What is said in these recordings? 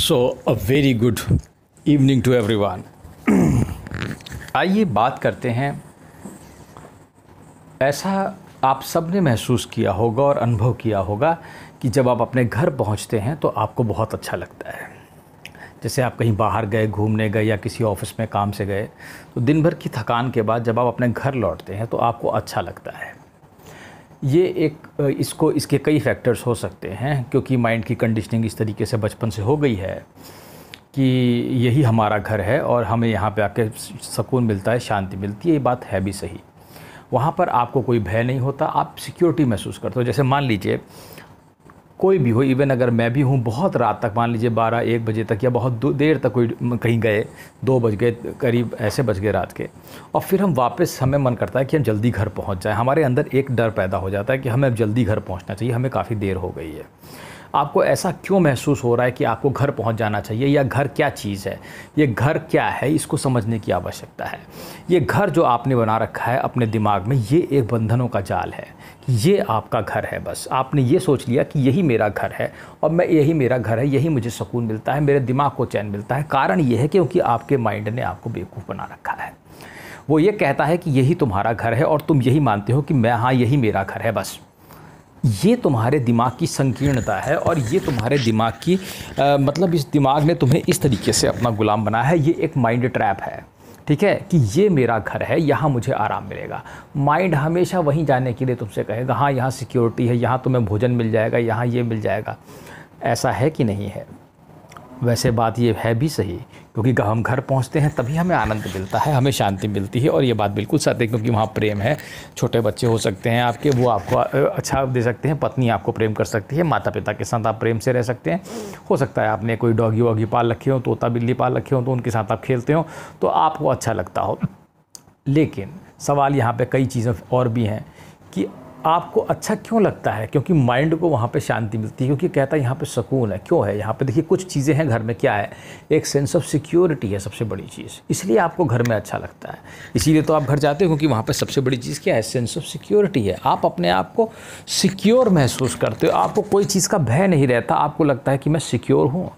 So a very good evening to everyone. आइए बात करते हैं, ऐसा आप सब ने महसूस किया होगा और अनुभव किया होगा कि जब आप अपने घर पहुंचते हैं तो आपको बहुत अच्छा लगता है। जैसे आप कहीं बाहर गए, घूमने गए या किसी ऑफिस में काम से गए, तो दिन भर की थकान के बाद जब आप अपने घर लौटते हैं तो आपको अच्छा लगता है। ये इसके कई फैक्टर्स हो सकते हैं, क्योंकि माइंड की कंडीशनिंग इस तरीके से बचपन से हो गई है कि यही हमारा घर है और हमें यहाँ पे आके सुकून मिलता है, शांति मिलती है। ये बात है भी सही। वहाँ पर आपको कोई भय नहीं होता, आप सिक्योरिटी महसूस करते हो। जैसे मान लीजिए कोई भी हो, इवन अगर मैं भी हूँ, बहुत रात तक, मान लीजिए 12-1 बजे तक या बहुत देर तक कोई कहीं गए, 2 बज गए करीब, ऐसे बज गए रात के, और फिर हम वापस, हमें मन करता है कि हम जल्दी घर पहुँच जाएं। हमारे अंदर एक डर पैदा हो जाता है कि हमें अब जल्दी घर पहुँचना चाहिए, हमें काफ़ी देर हो गई है। आपको ऐसा क्यों महसूस हो रहा है कि आपको घर पहुंच जाना चाहिए, या घर क्या चीज़ है, ये घर क्या है, इसको समझने की आवश्यकता है। ये घर जो आपने बना रखा है अपने दिमाग में, ये एक बंधनों का जाल है कि ये आपका घर है। बस आपने ये सोच लिया कि यही मेरा घर है और मैं, यही मेरा घर है, यही मुझे सुकून मिलता है, मेरे दिमाग को चैन मिलता है। कारण ये है क्योंकि आपके माइंड ने आपको बेवकूफ़ बना रखा है। वो ये कहता है कि यही तुम्हारा घर है और तुम यही मानते हो कि मैं, हाँ यही मेरा घर है। बस ये तुम्हारे दिमाग की संकीर्णता है और ये तुम्हारे दिमाग की मतलब इस दिमाग ने तुम्हें इस तरीके से अपना गुलाम बनाया है। ये एक माइंड ट्रैप है, ठीक है, कि ये मेरा घर है, यहाँ मुझे आराम मिलेगा। माइंड हमेशा वहीं जाने के लिए तुमसे कहेगा, हाँ यहाँ सिक्योरिटी है, यहाँ तुम्हें भोजन मिल जाएगा, यहाँ ये मिल जाएगा। ऐसा है कि नहीं है? वैसे बात ये है भी सही, क्योंकि जब हम घर पहुंचते हैं तभी हमें आनंद मिलता है, हमें शांति मिलती है। और ये बात बिल्कुल सत्य है, क्योंकि वहाँ प्रेम है। छोटे बच्चे हो सकते हैं आपके, वो आपको अच्छा दे सकते हैं, पत्नी आपको प्रेम कर सकती है, माता पिता के साथ आप प्रेम से रह सकते हैं। हो सकता है आपने कोई डॉगी वॉगी पाल रखे हो, तोता बिल्ली पाल रखे हो, तो उनके साथ आप खेलते हो तो आपको अच्छा लगता हो। लेकिन सवाल यहाँ पर कई चीज़ें और भी हैं कि आपको अच्छा क्यों लगता है? क्योंकि माइंड को वहाँ पे शांति मिलती है, क्योंकि कहता है यहाँ पे सुकून है। क्यों है यहाँ पे? देखिए कुछ चीज़ें हैं घर में, क्या है, एक सेंस ऑफ सिक्योरिटी है सबसे बड़ी चीज़, इसलिए आपको घर में अच्छा लगता है। इसीलिए तो आप घर जाते हो, क्योंकि वहाँ पे सबसे बड़ी चीज़ क्या है? सेंस ऑफ सिक्योरिटी है। आप अपने आप को सिक्योर महसूस करते हो, आपको कोई चीज़ का भय नहीं रहता, आपको लगता है कि मैं सिक्योर हूँ।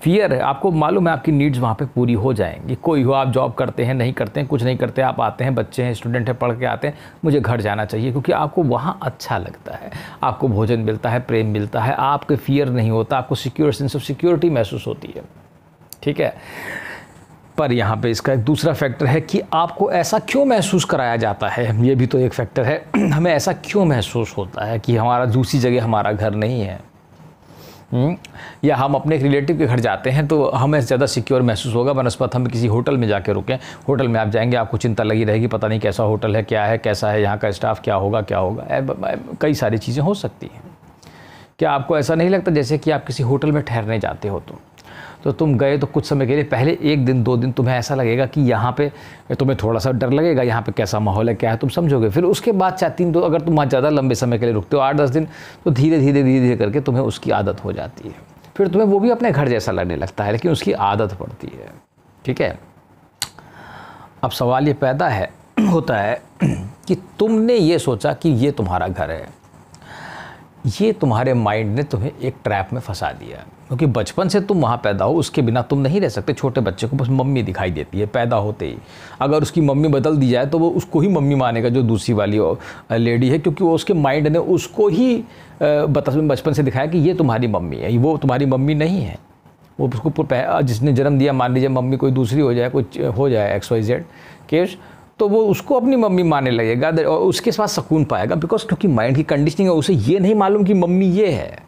फियर है, आपको मालूम है आपकी नीड्स वहाँ पे पूरी हो जाएंगी। कोई हो, आप जॉब करते हैं, नहीं करते हैं, कुछ नहीं करते, आप आते हैं, बच्चे हैं, स्टूडेंट हैं, पढ़ के आते हैं, मुझे घर जाना चाहिए, क्योंकि आपको वहाँ अच्छा लगता है, आपको भोजन मिलता है, प्रेम मिलता है, आपके फियर नहीं होता, आपको सिक्योर, सेंस ऑफ सिक्योरिटी महसूस होती है, ठीक है। पर यहाँ पे इसका एक दूसरा फैक्टर है कि आपको ऐसा क्यों महसूस कराया जाता है, ये भी तो एक फैक्टर है। हमें ऐसा क्यों महसूस होता है कि हमारा दूसरी जगह हमारा घर नहीं है? या हम अपने एक रिलेटिव के घर जाते हैं तो हमें ज़्यादा सिक्योर महसूस होगा बनस्पत हम किसी होटल में जाके रुकें। होटल में आप जाएंगे, आपको चिंता लगी रहेगी, पता नहीं कैसा होटल है, क्या है, कैसा है, यहाँ का स्टाफ क्या होगा, क्या होगा, कई सारी चीज़ें हो सकती हैं। क्या आपको ऐसा नहीं लगता जैसे कि आप किसी होटल में ठहरने जाते हो तो तुम गए तो कुछ समय के लिए, पहले 1 दिन 2 दिन तुम्हें ऐसा लगेगा कि यहाँ पे तुम्हें थोड़ा सा डर लगेगा, यहाँ पे कैसा माहौल है, क्या है, तुम समझोगे। फिर उसके बाद 4-3 दो, अगर तुम वहाँ ज़्यादा लंबे समय के लिए रुकते हो, 8-10 दिन, तो धीरे धीरे करके तुम्हें उसकी आदत हो जाती है। फिर तुम्हें वो भी अपने घर जैसा लगने लगता है, लेकिन उसकी आदत पड़ती है, ठीक है। अब सवाल ये पैदा होता है कि तुमने ये सोचा कि ये तुम्हारा घर है, ये तुम्हारे माइंड ने तुम्हें एक ट्रैप में फंसा दिया, क्योंकि बचपन से तुम वहाँ पैदा हो, उसके बिना तुम नहीं रह सकते। छोटे बच्चे को बस मम्मी दिखाई देती है पैदा होते ही। अगर उसकी मम्मी बदल दी जाए तो वो उसको ही मम्मी मानेगा, जो दूसरी वाली लेडी है, क्योंकि वो उसके माइंड ने उसको ही बचपन से दिखाया कि ये तुम्हारी मम्मी है, वो तुम्हारी मम्मी नहीं है। वो उसको जिसने जन्म दिया, मान लीजिए मम्मी कोई दूसरी हो जाए, कुछ हो जाए XYZ केस, तो वो उसको अपनी मम्मी मानने लगेगा और उसके साथ सुकून पाएगा, बिकॉज क्योंकि माइंड की कंडीशनिंग है, उसे ये नहीं मालूम कि मम्मी ये है।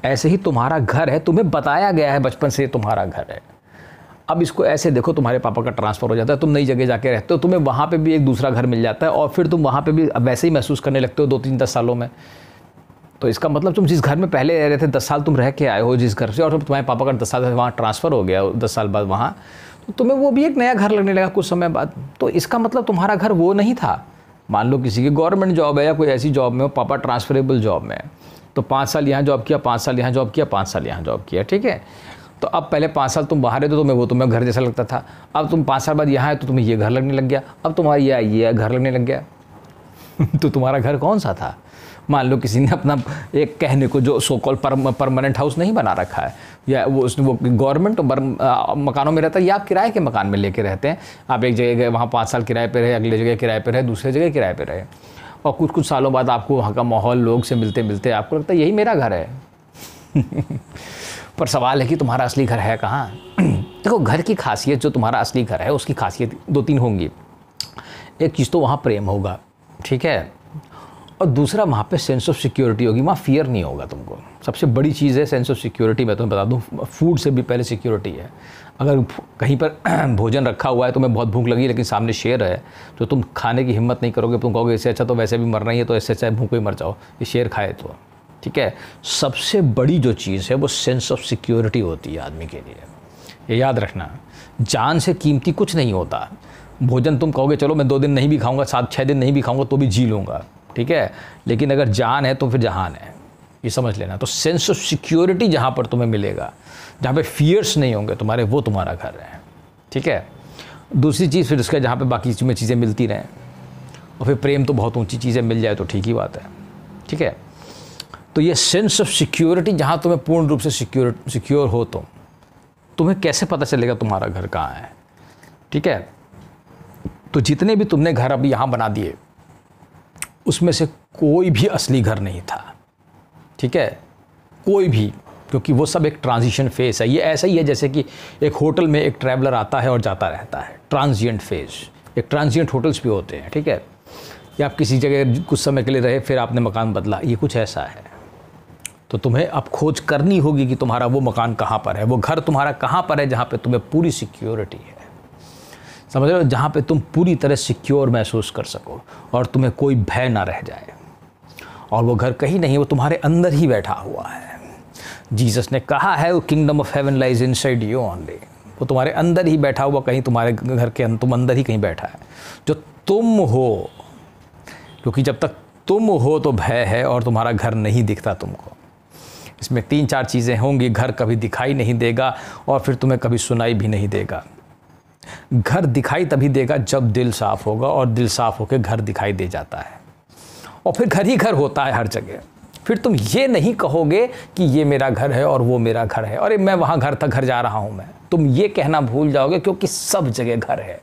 ऐसे ही तुम्हारा घर है, तुम्हें बताया गया है बचपन से तुम्हारा घर है। अब इसको ऐसे देखो, तुम्हारे पापा का ट्रांसफ़र हो जाता है, तुम नई जगह जाके रहते हो, तुम्हें वहाँ पे भी एक दूसरा घर मिल जाता है और फिर तुम वहाँ पे भी वैसे ही महसूस करने लगते हो 2-3-10 सालों में। तो इसका मतलब तुम जिस घर में पहले रह रहे थे, 10 साल तुम रह के आए हो जिस घर से, और तुम्हारे पापा का 10 साल वहाँ ट्रांसफ़र हो गया, 10 साल बाद वहाँ, तो तुम्हें वो भी एक नया घर लगने लगा कुछ समय बाद। तो इसका मतलब तुम्हारा घर वो नहीं था। मान लो किसी की गवर्नमेंट जॉब है या कोई ऐसी जॉब में हो, पापा ट्रांसफरेबल जॉब में है, तो 5 साल यहाँ जॉब किया, 5 साल यहाँ जॉब किया, 5 साल यहाँ जॉब किया, ठीक है। तो अब पहले 5 साल तुम बाहर है तो तुम्हें घर जैसा लगता था। अब तुम 5 साल बाद यहाँ है तो तुम्हें ये घर लगने लग गया, अब तुम्हारा ये घर लगने लग गया। तो तुम्हारा घर कौन सा था? मान लो किसी ने अपना एक कहने को जो सो कॉल परमानेंट हाउस नहीं बना रखा है, या वो गवर्नमेंट मकानों में रहता है, या आप किराए के मकान में लेके रहते हैं। आप एक जगह गए, वहाँ 5 साल किराए पे रहे, अगले जगह किराए पे रहे, दूसरे जगह किराए पे रहे, और कुछ कुछ सालों बाद आपको वहाँ का माहौल, लोग से मिलते मिलते आपको लगता है यही मेरा घर है। पर सवाल है कि तुम्हारा असली घर है कहाँ? देखो, घर की खासियत, जो तुम्हारा असली घर है उसकी खासियत 2-3 होंगी। एक चीज़ तो वहाँ प्रेम होगा, ठीक है, और दूसरा वहाँ पे सेंस ऑफ सिक्योरिटी होगी, वहाँ फियर नहीं होगा तुमको। सबसे बड़ी चीज़ है सेंस ऑफ सिक्योरिटी। मैं तुम्हें बता दूँ, फूड से भी पहले सिक्योरिटी है। अगर कहीं पर भोजन रखा हुआ है, तुम्हें बहुत भूख लगी, लेकिन सामने शेर है, तो तुम खाने की हिम्मत नहीं करोगे। तुम कहोगे इससे अच्छा तो वैसे भी मरना ही है, तो इससे अच्छा भूख ही मर जाओ, ये शेर खाए तो, ठीक है। सबसे बड़ी जो चीज़ है वो सेंस ऑफ सिक्योरिटी होती है आदमी के लिए, ये याद रखना। जान से कीमती कुछ नहीं होता। भोजन तुम कहोगे चलो मैं 2 दिन नहीं भी खाऊंगा, 7-6 दिन नहीं भी खाऊंगा तो भी जी लूँगा, ठीक है, लेकिन अगर जान है तो फिर जहान है, ये समझ लेना। तो सेंस ऑफ सिक्योरिटी जहाँ पर तुम्हें मिलेगा, जहाँ पे फियर्स नहीं होंगे तुम्हारे, वो तुम्हारा घर है, ठीक है। दूसरी चीज़ फिर उसका, जहाँ पे बाकी में चीज़ें मिलती रहें, और फिर प्रेम तो बहुत ऊंची चीज़ें मिल जाए तो ठीक ही बात है, ठीक है। तो ये सेंस ऑफ सिक्योरिटी, जहाँ तुम्हें पूर्ण रूप से सिक्योर हो, तुम्हें कैसे पता चलेगा तुम्हारा घर कहाँ है, ठीक है। तो जितने भी तुमने घर अभी यहाँ बना दिए, उसमें से कोई भी असली घर नहीं था, ठीक है, कोई भी, क्योंकि वो सब एक ट्रांजिशन फेज है। ये ऐसा ही है जैसे कि एक होटल में एक ट्रैवलर आता है और जाता रहता है, ट्रांजिएंट फेज। एक ट्रांजिएंट होटल्स भी होते हैं, ठीक है, या आप किसी जगह कुछ समय के लिए रहे, फिर आपने मकान बदला, ये कुछ ऐसा है। तो तुम्हें अब खोज करनी होगी कि तुम्हारा वो मकान कहाँ पर है, वो घर तुम्हारा कहाँ पर है, जहाँ पे तुम्हें पूरी सिक्योरिटी है, समझ रहे हो, जहाँ पे तुम पूरी तरह सिक्योर महसूस कर सको और तुम्हें कोई भय ना रह जाए। और वो घर कहीं नहीं, वो तुम्हारे अंदर ही बैठा हुआ है। जीसस ने कहा है, वो kingdom of haven lies inside you only, वो तुम्हारे अंदर ही बैठा हुआ, कहीं तुम्हारे घर के तुम अंदर ही कहीं बैठा है, जो तुम हो। क्योंकि जब तक तुम हो तो भय है, और तुम्हारा घर नहीं दिखता तुमको। इसमें 3-4 चीज़ें होंगी। घर कभी दिखाई नहीं देगा, और फिर तुम्हें कभी सुनाई भी नहीं देगा। घर दिखाई तभी देगा जब दिल साफ होगा, और दिल साफ होकर घर दिखाई दे जाता है, और फिर घर ही घर होता है हर जगह। फिर तुम ये नहीं कहोगे कि ये मेरा घर है और वो मेरा घर है, अरे मैं वहाँ घर जा रहा हूँ मैं, तुम ये कहना भूल जाओगे, क्योंकि सब जगह घर है।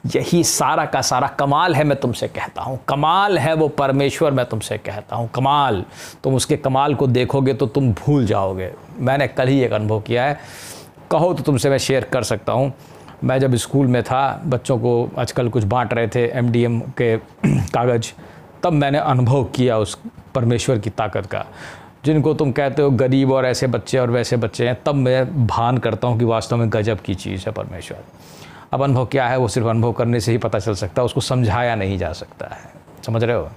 यही सारा का सारा कमाल है, मैं तुमसे कहता हूँ, कमाल है वो परमेश्वर, मैं तुमसे कहता हूँ कमाल। तुम उसके कमाल को देखोगे तो तुम भूल जाओगे। मैंने कल ही एक अनुभव किया है, कहो तो तुमसे मैं शेयर कर सकता हूँ। मैं जब स्कूल में था, बच्चों को आजकल कुछ बांट रहे थे MDM के कागज़, तब मैंने अनुभव किया उस परमेश्वर की ताकत का। जिनको तुम कहते हो गरीब और ऐसे बच्चे और वैसे बच्चे हैं, तब मैं भान करता हूँ कि वास्तव में गजब की चीज़ है परमेश्वर। अब अनुभव क्या है, वो सिर्फ अनुभव करने से ही पता चल सकता है, उसको समझाया नहीं जा सकता है, समझ रहे हो।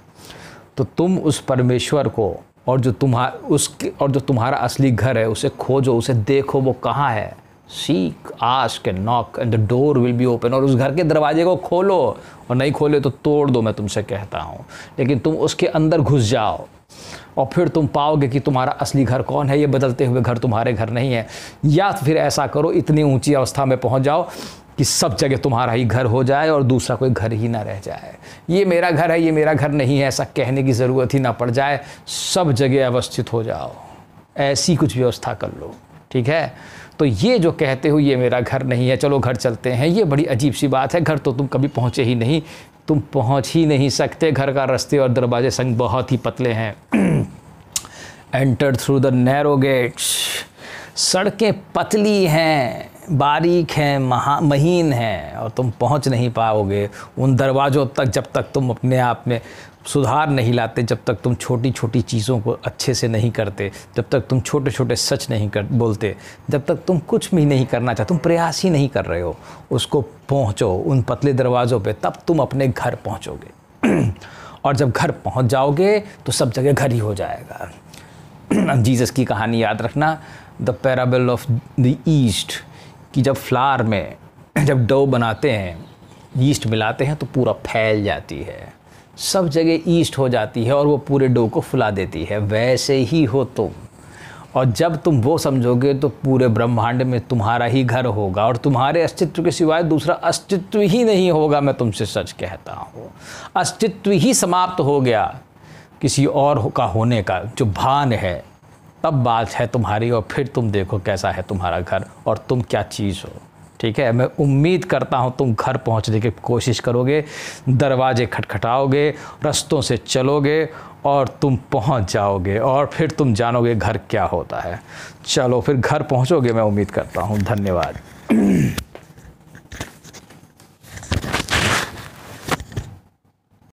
तो तुम उस परमेश्वर को, और जो तुम्हारा असली घर है, उसे खोजो, उसे देखो, वो कहाँ है। Seek, ask and knock and the door will be open. और उस घर के दरवाजे को खोलो, और नहीं खोले तो तोड़ दो, मैं तुमसे कहता हूँ। लेकिन तुम उसके अंदर घुस जाओ, और फिर तुम पाओगे कि तुम्हारा असली घर कौन है। ये बदलते हुए घर तुम्हारे घर नहीं है। या फिर ऐसा करो, इतनी ऊंची अवस्था में पहुँच जाओ कि सब जगह तुम्हारा ही घर हो जाए, और दूसरा कोई घर ही ना रह जाए। ये मेरा घर है, ये मेरा घर नहीं है, ऐसा कहने की ज़रूरत ही ना पड़ जाए। सब जगह अवस्थित हो जाओ, ऐसी कुछ व्यवस्था कर लो, ठीक है। तो ये जो कहते हो ये मेरा घर नहीं है, चलो घर चलते हैं, ये बड़ी अजीब सी बात है। घर तो तुम कभी पहुँचे ही नहीं, तुम पहुँच ही नहीं सकते। घर का रास्ते और दरवाजे संग बहुत ही पतले हैं। Enter through the narrow gates. सड़कें पतली हैं, बारीक हैं, महीन हैं, और तुम पहुंच नहीं पाओगे उन दरवाज़ों तक जब तक तुम अपने आप में सुधार नहीं लाते, जब तक तुम छोटी छोटी चीज़ों को अच्छे से नहीं करते, जब तक तुम छोटे छोटे सच नहीं बोलते, जब तक तुम कुछ भी नहीं करना चाहते, तुम प्रयास ही नहीं कर रहे हो उसको पहुँचो उन पतले दरवाज़ों पे, तब तुम अपने घर पहुँचोगे। और जब घर पहुँच जाओगे तो सब जगह घर ही हो जाएगा। जीसस की कहानी याद रखना, the parable of the east, कि जब फ्लावर में जब डो बनाते हैं, ईस्ट मिलाते हैं तो पूरा फैल जाती है, सब जगह ईस्ट हो जाती है, और वो पूरे डो को फुला देती है। वैसे ही हो तुम, और जब तुम वो समझोगे तो पूरे ब्रह्मांड में तुम्हारा ही घर होगा और तुम्हारे अस्तित्व के सिवाय दूसरा अस्तित्व ही नहीं होगा। मैं तुमसे सच कहता हूँ, अस्तित्व ही समाप्त हो गया किसी और का होने का जो भान है, तब बात है तुम्हारी। और फिर तुम देखो कैसा है तुम्हारा घर और तुम क्या चीज़ हो। ठीक है, मैं उम्मीद करता हूँ तुम घर पहुँचने की कोशिश करोगे, दरवाजे खटखटाओगे, रास्तों से चलोगे और तुम पहुँच जाओगे और फिर तुम जानोगे घर क्या होता है। चलो फिर घर पहुँचोगे, मैं उम्मीद करता हूँ। धन्यवाद।